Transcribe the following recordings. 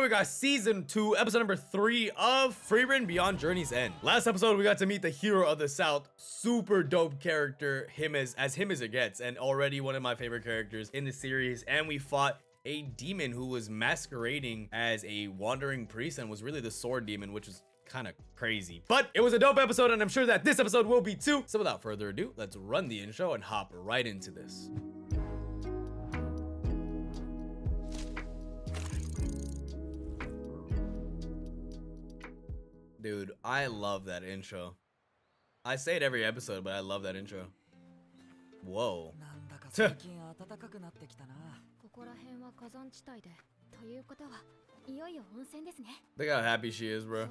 we got season 2, episode number 3 of Frieren Beyond Journey's End. Last episode, we got to meet the hero of the South. Super dope character, him as it gets, and already one of my favorite characters in the series. And we fought a demon who was masquerading as a wandering priest and was really the sword demon, which was kind of crazy. But it was a dope episode, and I'm sure that this episode will be too. So without further ado, let's run the intro and hop right into this. Dude, I love that intro. I say it every episode, but I love that intro. Whoa. Look how happy she is, bro.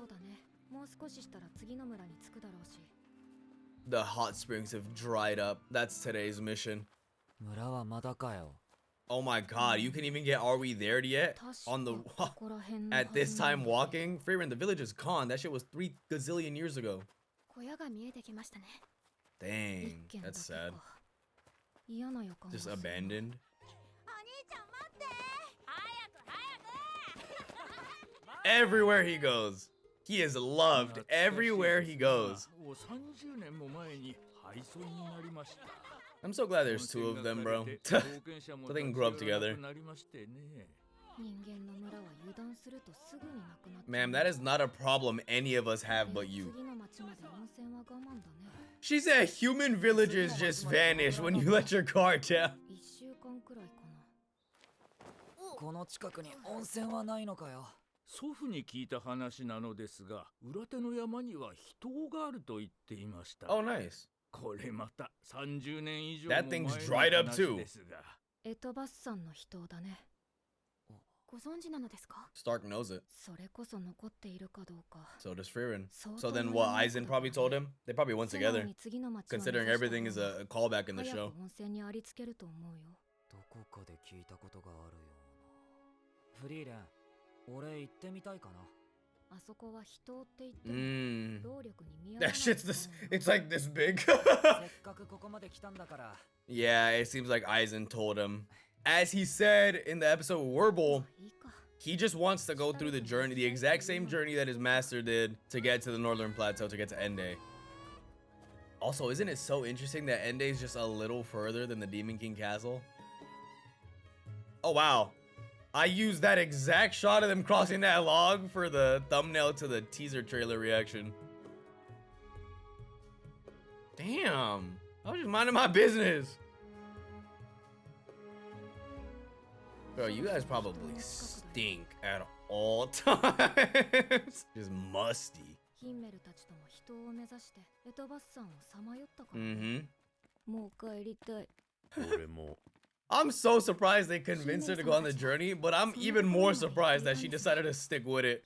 The hot springs have dried up. That's today's mission. Oh my god, you can even get Are We There Yet? On the at this time walking? Frieren, the village is gone. That shit was 3 gazillion years ago. Dang, that's sad. Just abandoned. Everywhere he goes. He is loved everywhere he goes. I'm so glad there's 2 of them, bro. So they can grow up together. Ma'am, that is not a problem any of us have but you. She said human villages just vanish when you let your guard down. Oh, nice. That thing's dried up too. Stark knows it. So does Frieren. So then what Aizen probably told him? They probably went together. Considering everything is a callback in the show. That shit's this, it's like this big. Yeah, it seems like Aizen told him. As he said in the episode Werble, he just wants to go through the journey, the exact same journey that his master did to get to the Northern Plateau, to get to Ende. Also, isn't it so interesting that Ende is just a little further than the Demon King Castle? Oh, wow. I used that exact shot of them crossing that log for the thumbnail to the teaser trailer reaction. Damn. I was just minding my business. Bro, you guys probably stink at all times. Just musty. I'm so surprised they convinced her to go on the journey, but I'm even more surprised that she decided to stick with it.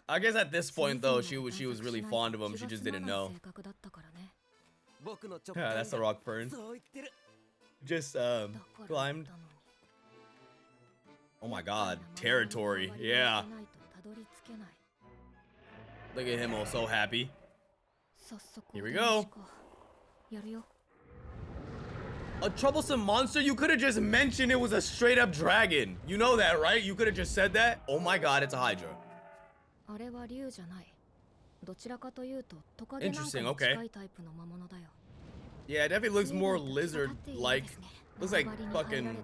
I guess at this point though, she was really fond of him, she just didn't know. Yeah, that's the rock fern. Just climbed. Oh my god, territory, yeah. Look at him, all so happy. Here we go. A troublesome monster? You could have just mentioned it was a straight up dragon. You know that, right? You could have just said that. Oh my god, it's a Hydra. Interesting, okay. Yeah, it definitely looks more lizard-like. Looks like fucking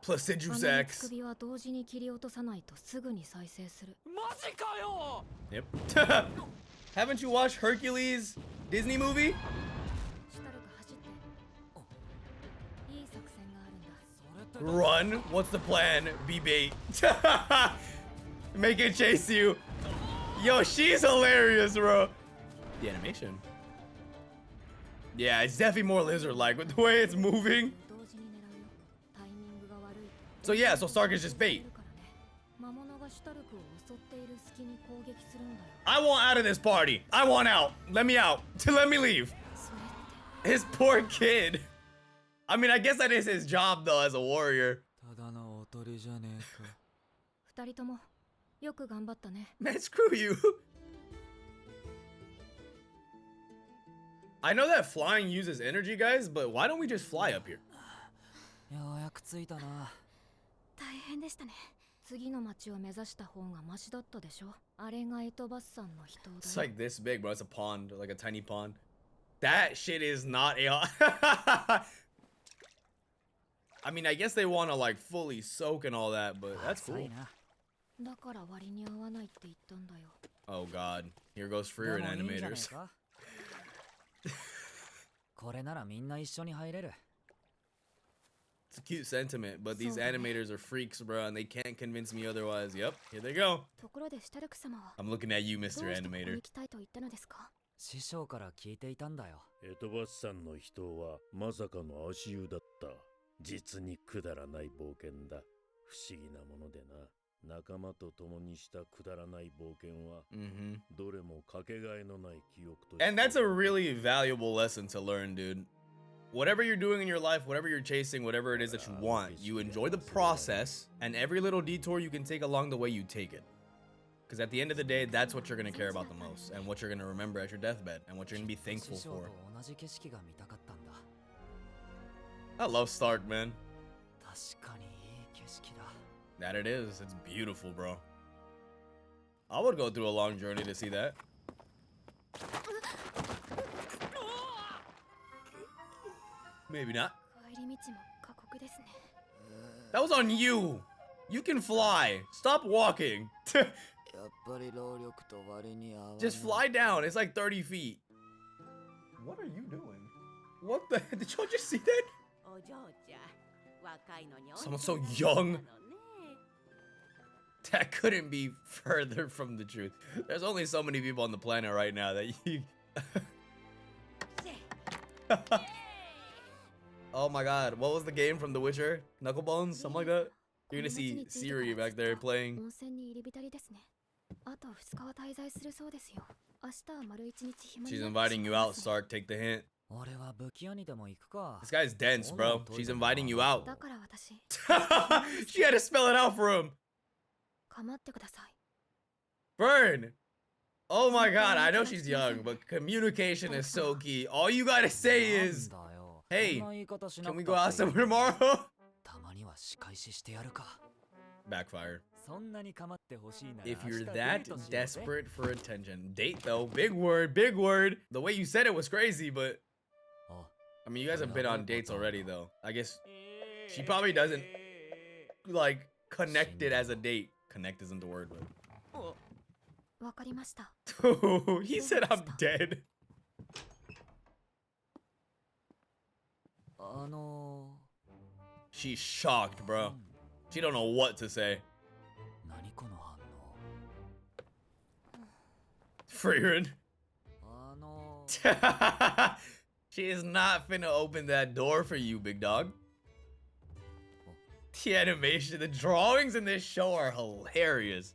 Placidus X. Yep. Haven't you watched Hercules Disney movie? Run? What's the plan? Be bait. Make it chase you. Yo, she's hilarious, bro. The animation. Yeah, it's definitely more lizard-like with the way it's moving. So yeah, so Stark is just bait. I want out of this party. I want out. Let me out. Let me leave. His poor kid. I mean, I guess that is his job though as a warrior. Man, screw you. I know that flying uses energy, guys, but why don't we just fly up here? It's like this big, bro. It's a pond, like a tiny pond. That shit is not a... I mean, I guess they want to like fully soak and all that, but that's cool. Oh god, here goes Frieren animators. It's a cute sentiment, but these animators are freaks, bro, and they can't convince me otherwise. Yep, here they go. I'm looking at you, Mr. Animator. 師匠から聞いていたんだよ。エトバスさんの人はまさかの足湯だった。実にくだらない冒険だ。不思議なものでな。仲間と共にしたくだらない冒険は、どれもかけがえのない記憶として。And that's a really valuable lesson to learn, dude. Whatever you're doing in your life, whatever you're chasing, whatever it is that you want, you enjoy the process, and every little detour you can take along the way, you take it. Because at the end of the day, that's what you're going to care about the most, and what you're going to remember at your deathbed, and what you're going to be thankful for. I love Stark, man. That it is. It's beautiful, bro. I would go through a long journey to see that. Maybe not. That was on you. You can fly. Stop walking. Just fly down. It's like 30 feet. What are you doing? What the? Did y'all just see that? Someone so young. That couldn't be further from the truth. There's only so many people on the planet right now that you... Oh my god, what was the game from The Witcher? Knucklebones? Something like that? You're gonna see Siri back there playing. She's inviting you out, Stark. Take the hint. This guy's dense, bro. She's inviting you out. She had to spell it out for him. FERN! Oh my god, I know she's young, but communication is so key. All you gotta say is, hey, can we go out somewhere tomorrow? Backfire. If you're that desperate for attention. Date though, big word, big word. The way you said it was crazy, but... I mean, you guys have been on dates already though. I guess she probably doesn't, like, connect it as a date. Connect isn't the word, but... He said I'm dead. She's shocked, bro. She don't know what to say. Frieren. She is not finna open that door for you, big dog. The animation, the drawings in this show are hilarious.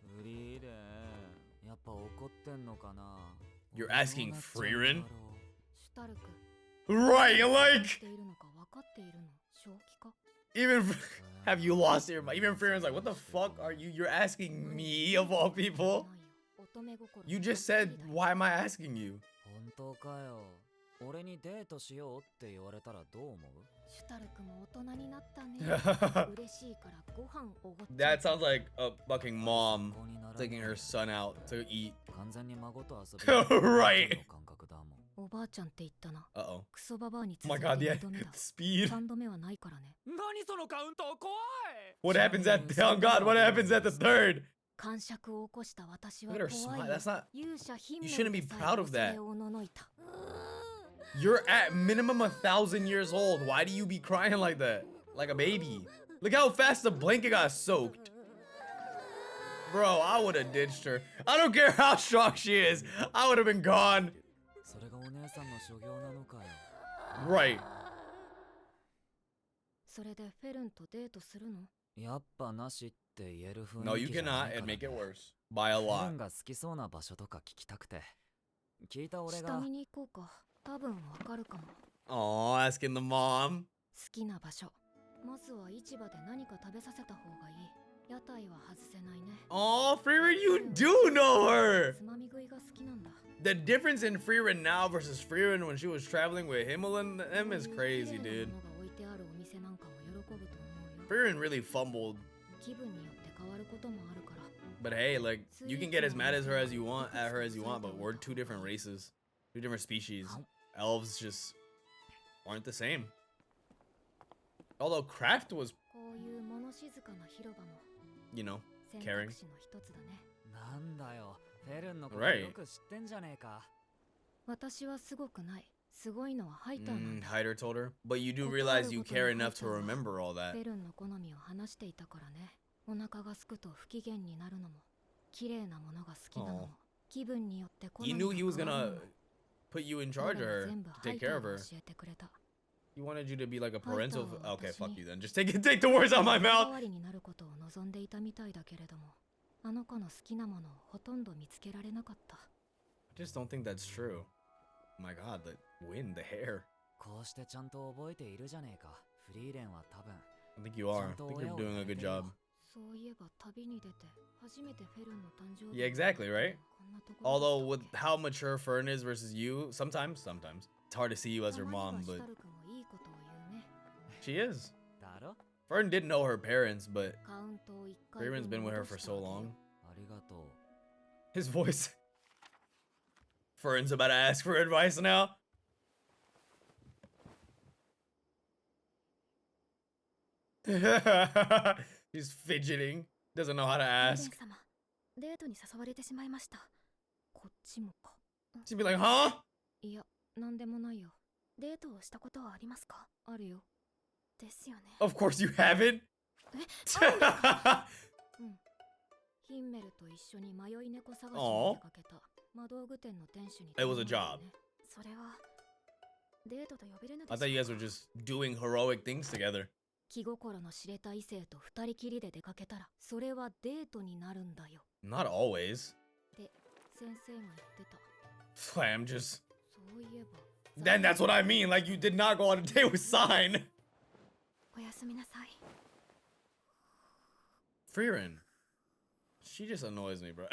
You're asking Frieren? Right, like... Even... Have you lost your mind? Even Frieren's like, what the fuck are you? You're asking me, of all people? You just said, why am I asking you? That sounds like a fucking mom taking her son out to eat. Right. Uh-oh. Oh my god, yeah. Speed. What happens at... Oh god, what happens at the third? Look at her smile. That's not... You shouldn't be proud of that. You're at minimum 1,000 years old. Why do you be crying like that? Like a baby. Look how fast the blanket got soaked. Bro, I would have ditched her. I don't care how strong she is. I would have been gone. Right. No, you cannot, and make it worse. By a lot. Oh, asking the mom. Oh, Frieren, you do know her. The difference in Frieren now versus Frieren when she was traveling with Himmel and them is crazy, dude. Frieren really fumbled But hey, like, you can get as mad as her as you want at her as you want, but we're two different races, two different species. Elves just aren't the same. Although Kraft was, you know, caring. Right. Hyder told her, but you do realize you care enough to remember all that. Oh. He knew he was gonna put you in charge of her, to take care of her. He wanted you to be like a parental. Okay, fuck you then. Just take the words out of my mouth. I just don't think that's true. My god, the wind, the hair. I think you are. I think you're doing a good job. Yeah, exactly, right? Although with how mature Fern is versus you, sometimes it's hard to see you as her mom, but she is. Fern didn't know her parents, but Frieren's been with her for so long. His voice. Fern's about to ask for advice now. He's fidgeting. Doesn't know how to ask. She'd be like, huh? Of course you haven't. Aw. It was a job. I thought you guys were just doing heroic things together. Not always. I'm just... Then that's what I mean, like you did not go on a date with Sign. Frieren. She just annoys me, bro.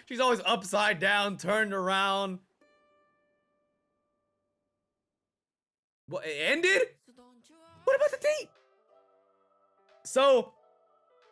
She's always upside down, turned around. What, it ended? What about the date? So,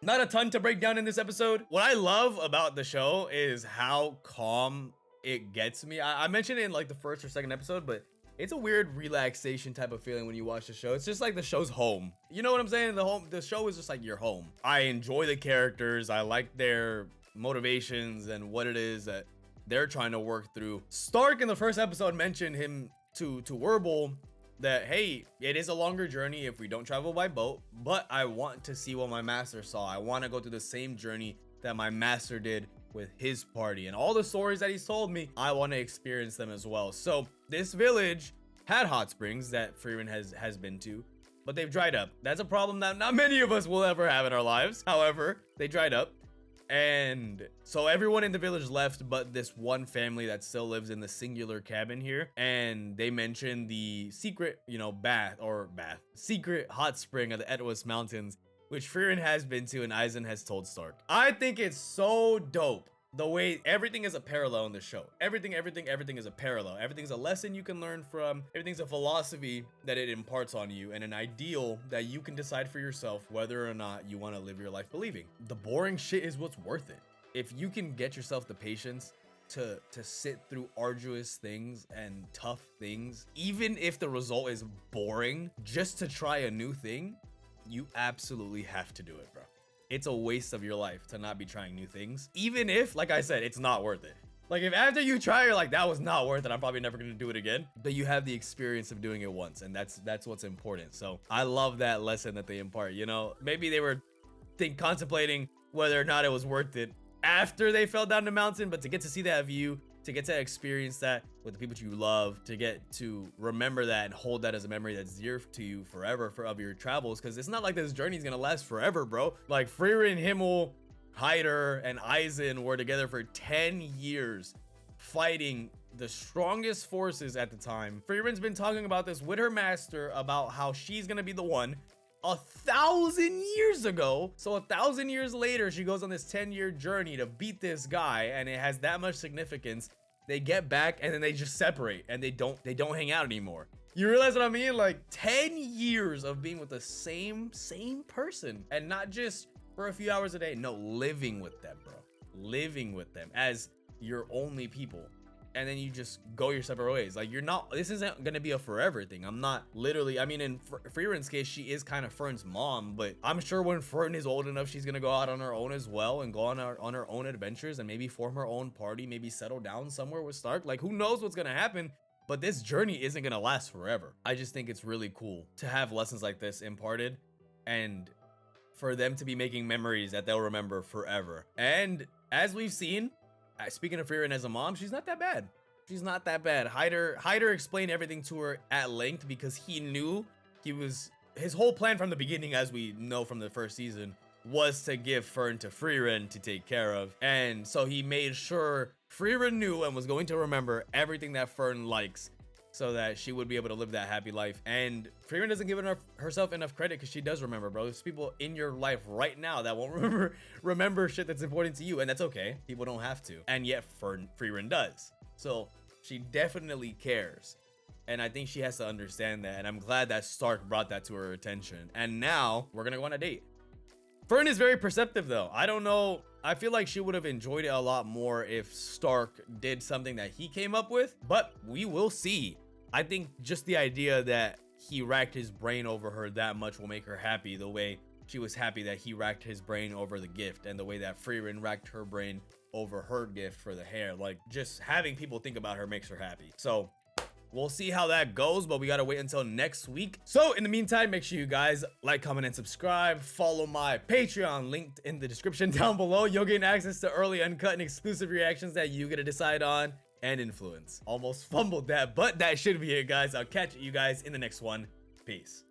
not a ton to break down in this episode. What I love about the show is how calm it gets me. I mentioned it in like the first or second episode, but it's a weird relaxation type of feeling when you watch the show. It's just like the show's home. You know what I'm saying? The show is just like your home. I enjoy the characters. I like their motivations and what it is that they're trying to work through. Stark in the first episode mentioned him to Werbel that, hey, it is a longer journey if we don't travel by boat, but I want to see what my master saw. I want to go through the same journey that my master did with his party, and all the stories that he's told me, I want to experience them as well. So this village had hot springs that Frieren has been to, but they've dried up. That's a problem that not many of us will ever have in our lives. However, they dried up, and so everyone in the village left but this one family that still lives in the singular cabin here. And they mentioned the secret, you know, secret hot spring of the Etwas Mountains, which Frieren has been to and Eisen has told Stark. I think it's so dope the way everything is a parallel in the show. Everything is a parallel. Everything's a lesson you can learn from. Everything's a philosophy that it imparts on you and an ideal that you can decide for yourself whether or not you want to live your life believing. The boring shit is what's worth it. If you can get yourself the patience to sit through arduous things and tough things, even if the result is boring, just to try a new thing, you absolutely have to do it, bro. It's a waste of your life to not be trying new things, even if, like I said, it's not worth it. Like if after you try, you're like, that was not worth it, I'm probably never gonna do it again, but you have the experience of doing it once, and that's what's important. So I love that lesson that they impart. You know, maybe they were contemplating whether or not it was worth it after they fell down the mountain, but to get to see that view, to get to experience that with the people you love, to get to remember that and hold that as a memory that's dear to you forever of your travels, because it's not like this journey is gonna last forever, bro. Like Frieren, Himmel, Hyder, and Eisen were together for 10 years fighting the strongest forces at the time. Frieren's been talking about this with her master about how she's gonna be the one 1,000 years ago. So 1,000 years later, she goes on this 10-year journey to beat this guy, and it has that much significance. They get back and then they just separate and they don't hang out anymore. You realize what I mean? Like 10 years of being with the same person, and not just for a few hours a day. No, living with them, bro. Living with them as your only people. And then you just go your separate ways. Like, you're not, this isn't gonna be a forever thing. I'm not literally, I mean, in Frieren's case, she is kind of Fern's mom, but I'm sure when Fern is old enough, she's gonna go out on her own as well and go on her own adventures and maybe form her own party, maybe settle down somewhere with Stark. Like, who knows what's gonna happen? But this journey isn't gonna last forever. I just think it's really cool to have lessons like this imparted and for them to be making memories that they'll remember forever. And as we've seen, speaking of Frieren as a mom, she's not that bad. She's not that bad. Hyder explained everything to her at length because he knew his whole plan from the beginning, as we know from the first season, was to give Fern to Frieren to take care of. And so he made sure Frieren knew and was going to remember everything that Fern likes so that she would be able to live that happy life. And Frieren doesn't give herself enough credit because she does remember, bro. There's people in your life right now that won't remember shit that's important to you, and that's okay. People don't have to. And yet Frieren does. So she definitely cares. And I think she has to understand that. And I'm glad that Stark brought that to her attention. And now we're gonna go on a date. Fern is very perceptive though. I don't know. I feel like she would have enjoyed it a lot more if Stark did something that he came up with, but we will see. I think just the idea that he racked his brain over her that much will make her happy, the way she was happy that he racked his brain over the gift, and the way that Frieren racked her brain over her gift for the hair. Like, just having people think about her makes her happy. So we'll see how that goes, but we gotta wait until next week. So in the meantime, make sure you guys like, comment, and subscribe. Follow my Patreon linked in the description down below. You'll gain access to early, uncut, and exclusive reactions that you get to decide on and influence. Almost fumbled that, but that should be it, guys. I'll catch you guys in the next one. Peace.